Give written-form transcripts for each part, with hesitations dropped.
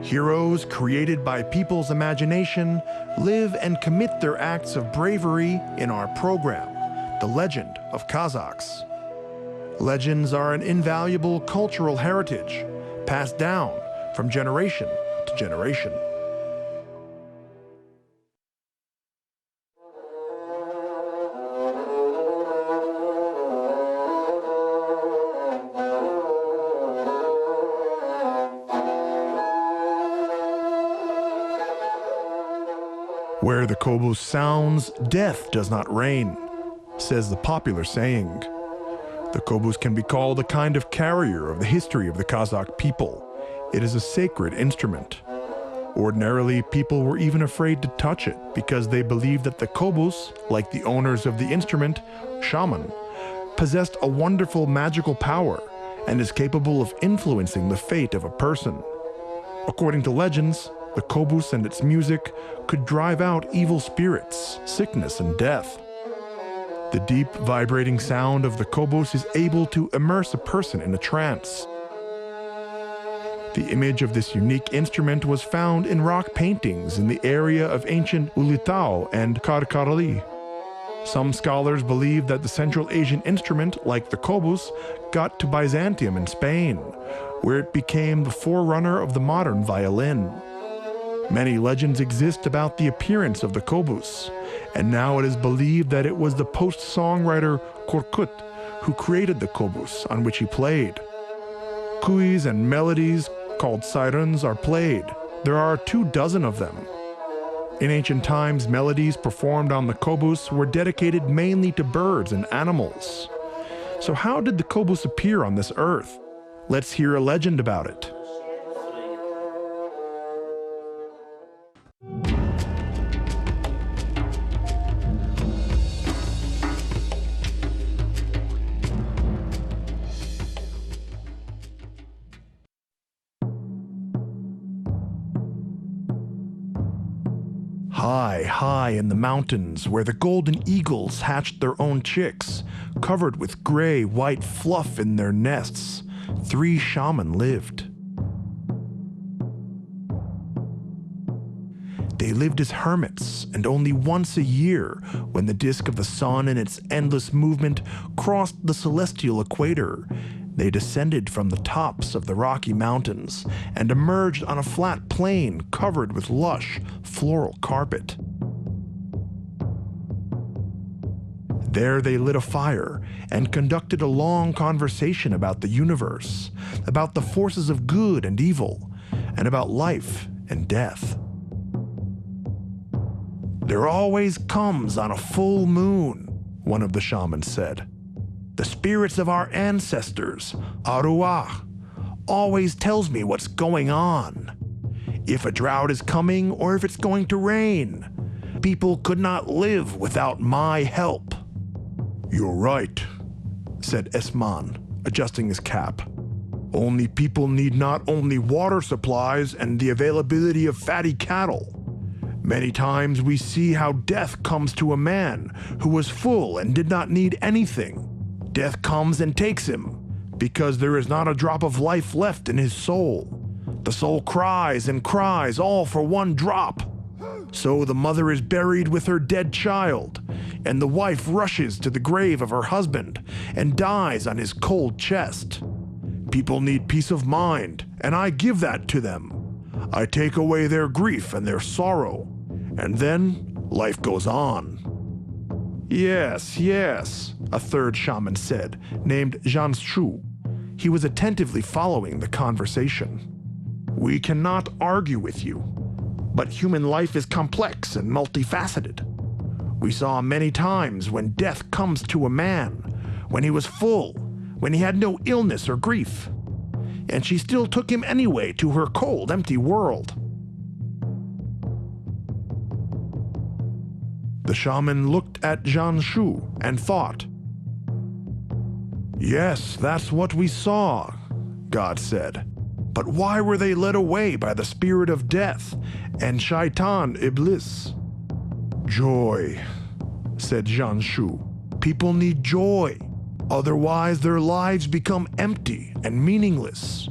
Heroes created by people's imagination live and commit their acts of bravery in our program, The Legend of Kazakhs. Legends are an invaluable cultural heritage passed down from generation to generation. Where the kobyz sounds, death does not reign, says the popular saying. The kobyz can be called a kind of carrier of the history of the Kazakh people. It is a sacred instrument. Ordinarily, people were even afraid to touch it because they believed that the kobyz, like the owners of the instrument, shaman, possessed a wonderful magical power and is capable of influencing the fate of a person. According to legends, the kobyz and its music could drive out evil spirits, sickness, and death. The deep, vibrating sound of the kobyz is able to immerse a person in a trance. The image of this unique instrument was found in rock paintings in the area of ancient Ulitau and Karkarali. Some scholars believe that the Central Asian instrument, like the kobyz, got to Byzantium in Spain, where it became the forerunner of the modern violin. Many legends exist about the appearance of the kobyz, and now it is believed that it was the post-songwriter Korkut who created the kobyz on which he played. Kobyz and melodies called sirens are played. There are 24 of them. In ancient times, melodies performed on the kobyz were dedicated mainly to birds and animals. So how did the kobyz appear on this earth? Let's hear a legend about it. High in the mountains, where the golden eagles hatched their own chicks, covered with gray-white fluff in their nests, 3 shaman lived. They lived as hermits, and only once a year, when the disk of the sun in its endless movement crossed the celestial equator, they descended from the tops of the Rocky Mountains and emerged on a flat plain covered with lush, floral carpet. There they lit a fire and conducted a long conversation about the universe, about the forces of good and evil, and about life and death. "There always comes on a full moon," one of the shamans said. "The spirits of our ancestors, Aruah, always tells me what's going on. If a drought is coming or if it's going to rain, people could not live without my help." "You're right," said Esman, adjusting his cap. "Only people need not only water supplies and the availability of fatty cattle. Many times we see how death comes to a man who was full and did not need anything. Death comes and takes him, because there is not a drop of life left in his soul. The soul cries and cries all for one drop. So the mother is buried with her dead child, and the wife rushes to the grave of her husband and dies on his cold chest. People need peace of mind, and I give that to them. I take away their grief and their sorrow, and then life goes on." Yes, a third shaman said, named Janshu. He was attentively following the conversation. "We cannot argue with you, but human life is complex and multifaceted. We saw many times when death comes to a man, when he was full, when he had no illness or grief, and she still took him anyway to her cold, empty world." The shaman looked at Janshu and thought. "Yes, that's what we saw," God said. "But why were they led away by the spirit of death and Shaitan Iblis?" "Joy," said Janshu. "People need joy. Otherwise their lives become empty and meaningless.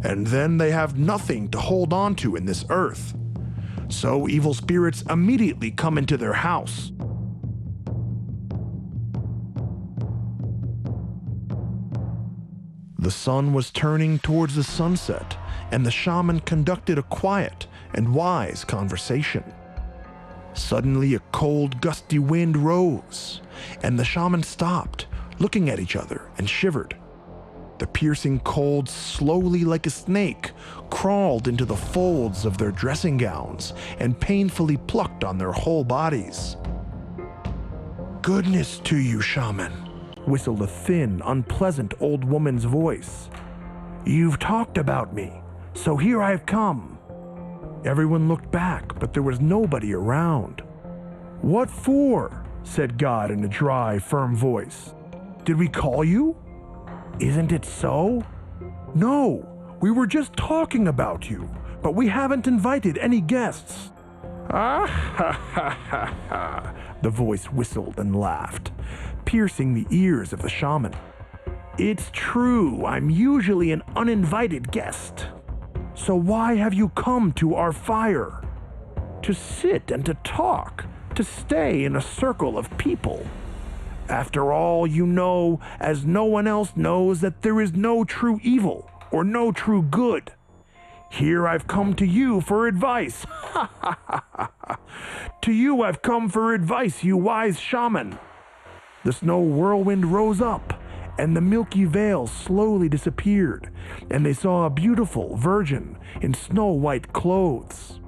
and then they have nothing to hold on to in this earth. So evil spirits immediately come into their house. The sun was turning towards the sunset, and the shaman conducted a quiet and wise conversation. Suddenly, a cold, gusty wind rose, and the shaman stopped, looking at each other, and shivered. The piercing cold, slowly like a snake, crawled into the folds of their dressing gowns and painfully plucked on their whole bodies. "Goodness to you, shaman," whistled a thin, unpleasant old woman's voice. "You've talked about me, so here I've come." Everyone looked back, but there was nobody around. "What for?" said God in a dry, firm voice. "Did we call you?" "Isn't it so?" "No, we were just talking about you, but we haven't invited any guests." "Ah ha ha ha ha," the voice whistled and laughed, piercing the ears of the shaman. "It's true, I'm usually an uninvited guest. So why have you come to our fire?" "To sit and to talk, to stay in a circle of people. After all, you know, as no one else knows, that there is no true evil or no true good. Here I've come to you for advice. Ha ha ha ha. To you I've come for advice, you wise shaman." The snow whirlwind rose up, and the milky veil slowly disappeared, and they saw a beautiful virgin in snow-white clothes.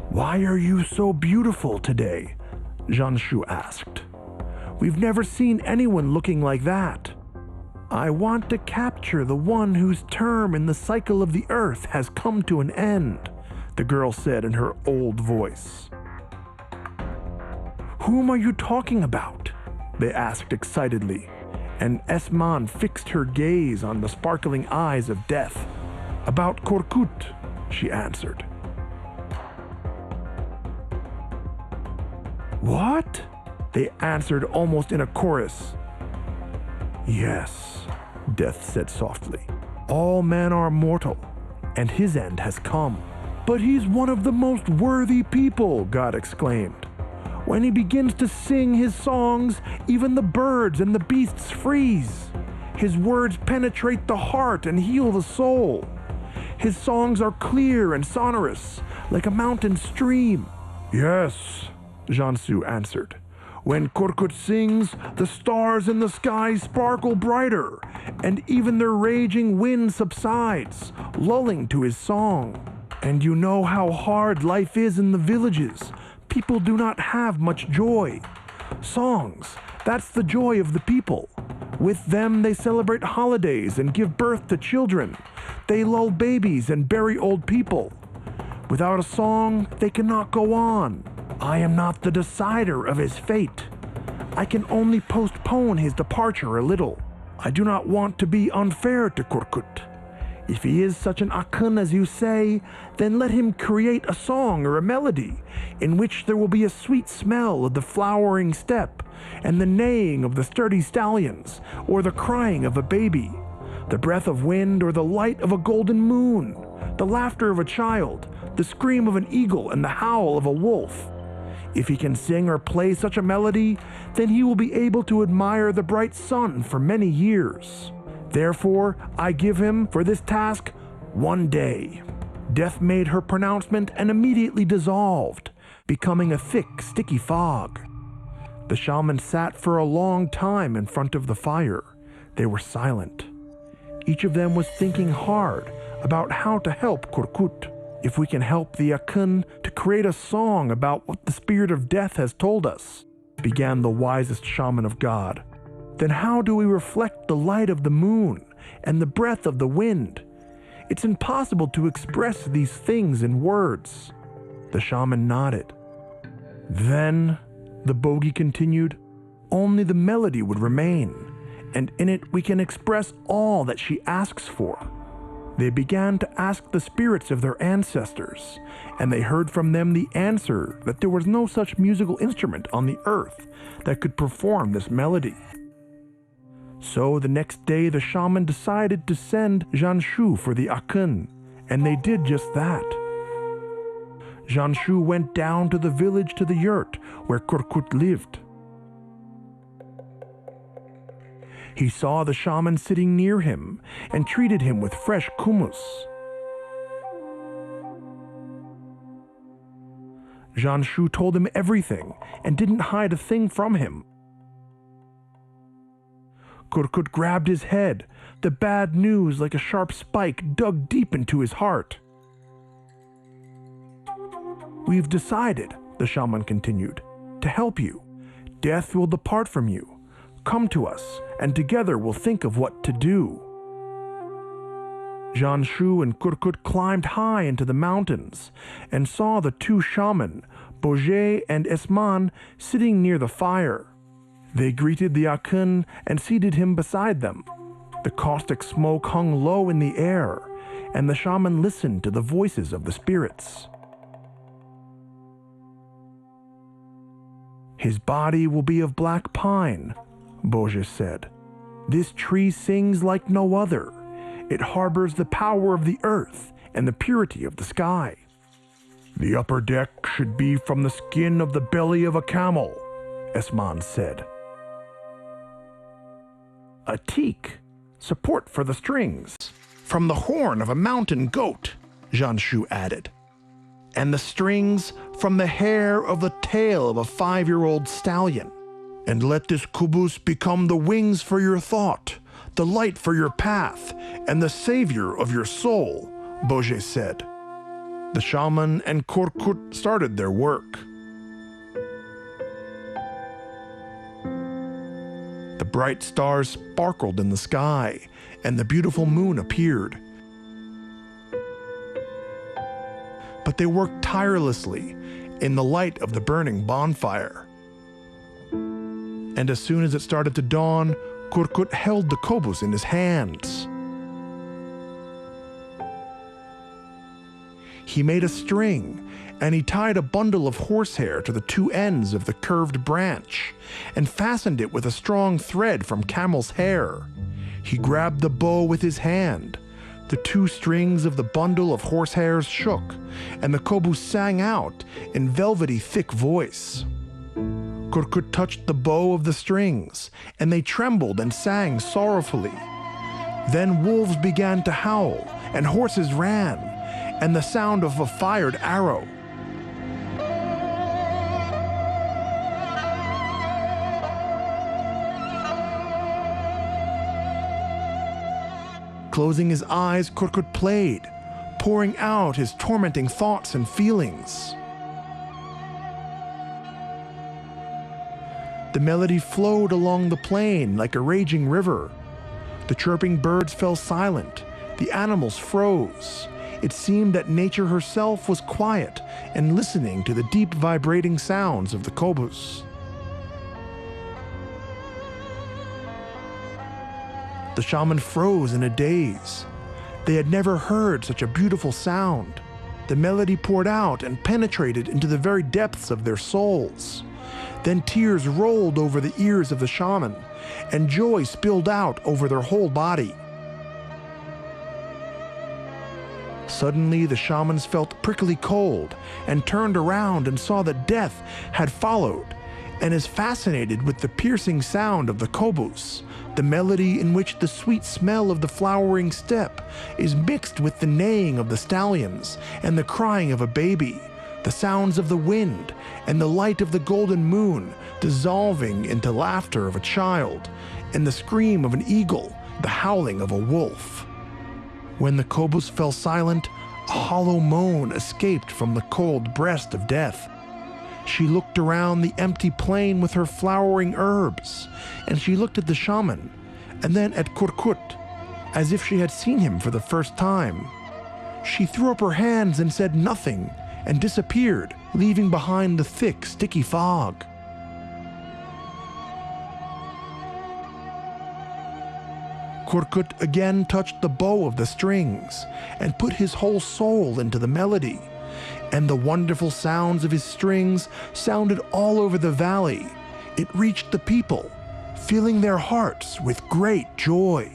"Why are you so beautiful today?" Jianshu asked. "We've never seen anyone looking like that." "I want to capture the one whose term in the cycle of the earth has come to an end," the girl said in her old voice. "Whom are you talking about?" they asked excitedly, and Esman fixed her gaze on the sparkling eyes of death. "About Korkut," she answered. "What?" they answered almost in a chorus. "Yes," Death said softly. "All men are mortal, and his end has come." "But he's one of the most worthy people," God exclaimed. "When he begins to sing his songs, even the birds and the beasts freeze. His words penetrate the heart and heal the soul. His songs are clear and sonorous, like a mountain stream." "Yes," Jianshu answered. "When Korkut sings, the stars in the sky sparkle brighter, and even the raging wind subsides, lulling to his song. And you know how hard life is in the villages. People do not have much joy. Songs, that's the joy of the people. With them they celebrate holidays and give birth to children. They lull babies and bury old people. Without a song, they cannot go on. I am not the decider of his fate. I can only postpone his departure a little. I do not want to be unfair to Korkut. If he is such an Akhun as you say, then let him create a song or a melody in which there will be a sweet smell of the flowering steppe and the neighing of the sturdy stallions, or the crying of a baby, the breath of wind or the light of a golden moon, the laughter of a child, the scream of an eagle and the howl of a wolf. If he can sing or play such a melody, then he will be able to admire the bright sun for many years. Therefore, I give him, for this task, 1 day." Death made her pronouncement and immediately dissolved, becoming a thick, sticky fog. The shaman sat for a long time in front of the fire. They were silent. Each of them was thinking hard about how to help Korkut. If we can help the Akhun to create a song about what the spirit of death has told us, began the wisest shaman of God, then how do we reflect the light of the moon and the breath of the wind? It's impossible to express these things in words. The shaman nodded. "Then," the bogey continued, "only the melody would remain, and in it we can express all that she asks for." They began to ask the spirits of their ancestors, and they heard from them the answer that there was no such musical instrument on the earth that could perform this melody. So the next day the shaman decided to send Janshu for the Akın, and they did just that. Janshu went down to the village to the yurt where Korkut lived. He saw the shaman sitting near him and treated him with fresh kobyz. Janshu told him everything and didn't hide a thing from him. Korkut grabbed his head. The bad news, like a sharp spike, dug deep into his heart. "We've decided," the shaman continued, "to help you. Death will depart from you. Come to us, and together we'll think of what to do." Janshu and Korkut climbed high into the mountains and saw the two shaman, Boje and Esman, sitting near the fire. They greeted the Akın and seated him beside them. The caustic smoke hung low in the air, and the shaman listened to the voices of the spirits. "His body will be of black pine," Boje said. "This tree sings like no other. It harbors the power of the earth and the purity of the sky. The upper deck should be from the skin of the belly of a camel," Esman said. "A teak, support for the strings, from the horn of a mountain goat," Janshu added. "And the strings from the hair of the tail of a 5-year-old stallion. And let this kobyz become the wings for your thought, the light for your path, and the savior of your soul," Boje said. The shaman and Korkut started their work. The bright stars sparkled in the sky, and the beautiful moon appeared. But they worked tirelessly in the light of the burning bonfire. And as soon as it started to dawn, Korkut held the kobyz in his hands. He made a string, and he tied a bundle of horsehair to the two ends of the curved branch, and fastened it with a strong thread from camel's hair. He grabbed the bow with his hand. The two strings of the bundle of horsehairs shook, and the kobyz sang out in velvety thick voice. Korkut touched the bow of the strings, and they trembled and sang sorrowfully. Then wolves began to howl, and horses ran, and the sound of a fired arrow. Closing his eyes, Korkut played, pouring out his tormenting thoughts and feelings. The melody flowed along the plain like a raging river. The chirping birds fell silent. The animals froze. It seemed that nature herself was quiet and listening to the deep vibrating sounds of the kobyz. The shaman froze in a daze. They had never heard such a beautiful sound. The melody poured out and penetrated into the very depths of their souls. Then tears rolled over the ears of the shaman, and joy spilled out over their whole body. Suddenly, the shamans felt prickly cold and turned around and saw that death had followed, and is fascinated with the piercing sound of the kobyz, the melody in which the sweet smell of the flowering steppe is mixed with the neighing of the stallions and the crying of a baby, the sounds of the wind and the light of the golden moon dissolving into laughter of a child, and the scream of an eagle, the howling of a wolf. When the kobyz fell silent, a hollow moan escaped from the cold breast of death. She looked around the empty plain with her flowering herbs, and she looked at the shaman, and then at Korkut, as if she had seen him for the first time. She threw up her hands and said nothing, and disappeared, leaving behind the thick, sticky fog. Korkut again touched the bow of the strings, and put his whole soul into the melody, and the wonderful sounds of his strings sounded all over the valley. It reached the people, filling their hearts with great joy.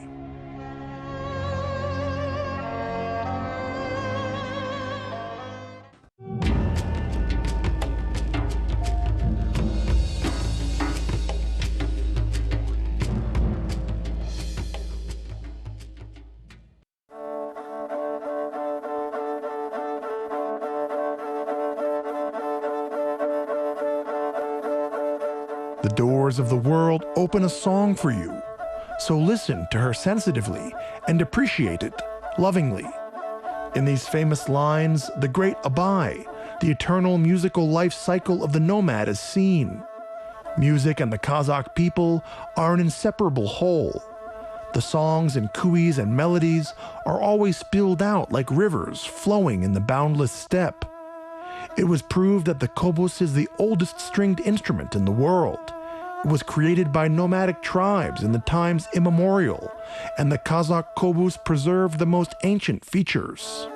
The doors of the world open a song for you, so listen to her sensitively and appreciate it lovingly. In these famous lines, the great Abai, the eternal musical life cycle of the nomad, is seen. Music and the Kazakh people are an inseparable whole. The songs and kobyz and melodies are always spilled out like rivers flowing in the boundless steppe. It was proved that the kobyz is the oldest stringed instrument in the world. It was created by nomadic tribes in the times immemorial, and the Kazakh kobyz preserved the most ancient features.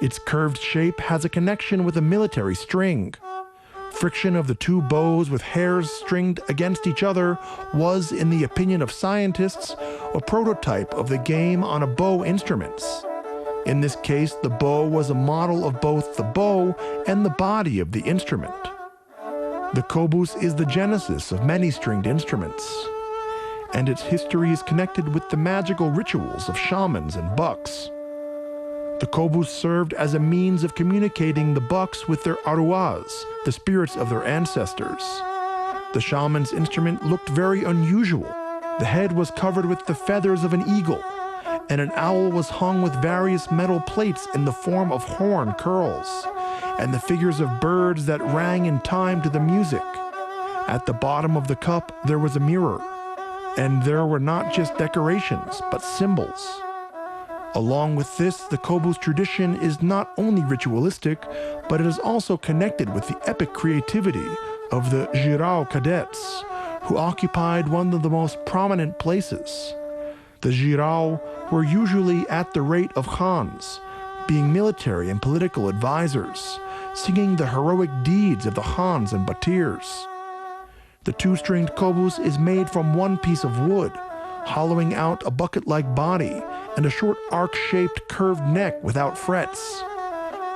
Its curved shape has a connection with a military string. Friction of the two bows with hairs stringed against each other was, in the opinion of scientists, a prototype of the game on a bow instruments. In this case, the bow was a model of both the bow and the body of the instrument. The kobyz is the genesis of many stringed instruments, and its history is connected with the magical rituals of shamans and bucks. The kobyz served as a means of communicating the bucks with their aruas, the spirits of their ancestors. The shaman's instrument looked very unusual. The head was covered with the feathers of an eagle, and an owl was hung with various metal plates in the form of horn curls, and the figures of birds that rang in time to the music. At the bottom of the cup there was a mirror, and there were not just decorations, but symbols. Along with this, the kobyz tradition is not only ritualistic, but it is also connected with the epic creativity of the Jirao cadets, who occupied one of the most prominent places. The Jirao were usually at the rate of khans, being military and political advisors, singing the heroic deeds of the khans and batirs. The two-stringed kobyz is made from one piece of wood, hollowing out a bucket-like body and a short arc-shaped curved neck without frets.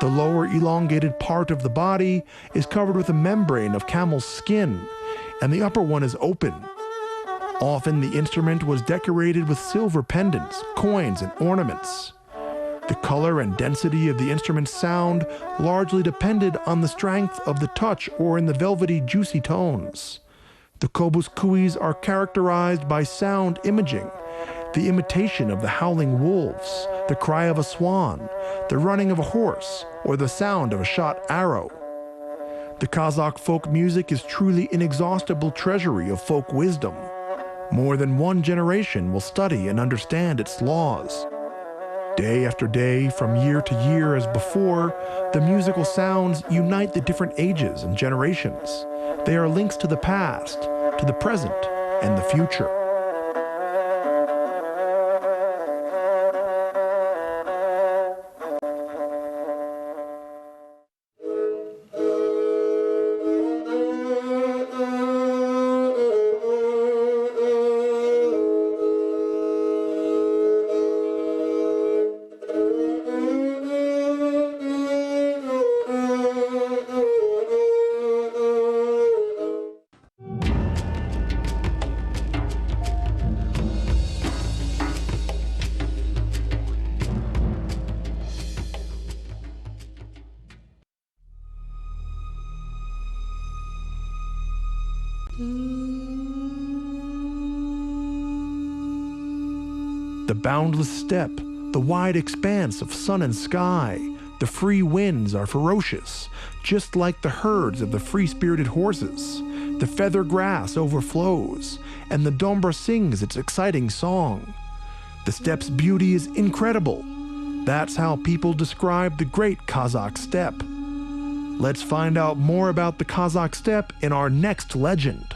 The lower elongated part of the body is covered with a membrane of camel's skin, and the upper one is open. Often the instrument was decorated with silver pendants, coins, and ornaments. The color and density of the instrument's sound largely depended on the strength of the touch or in the velvety, juicy tones. The kobyz are characterized by sound imaging, the imitation of the howling wolves, the cry of a swan, the running of a horse, or the sound of a shot arrow. The Kazakh folk music is truly inexhaustible treasury of folk wisdom. More than one generation will study and understand its laws. Day after day, from year to year as before, the musical sounds unite the different ages and generations. They are links to the past, to the present, and the future. The boundless steppe, the wide expanse of sun and sky, the free winds are ferocious, just like the herds of the free-spirited horses. The feather grass overflows, and the dombra sings its exciting song. The steppe's beauty is incredible. That's how people describe the great Kazakh steppe. Let's find out more about the Kazakh steppe in our next legend.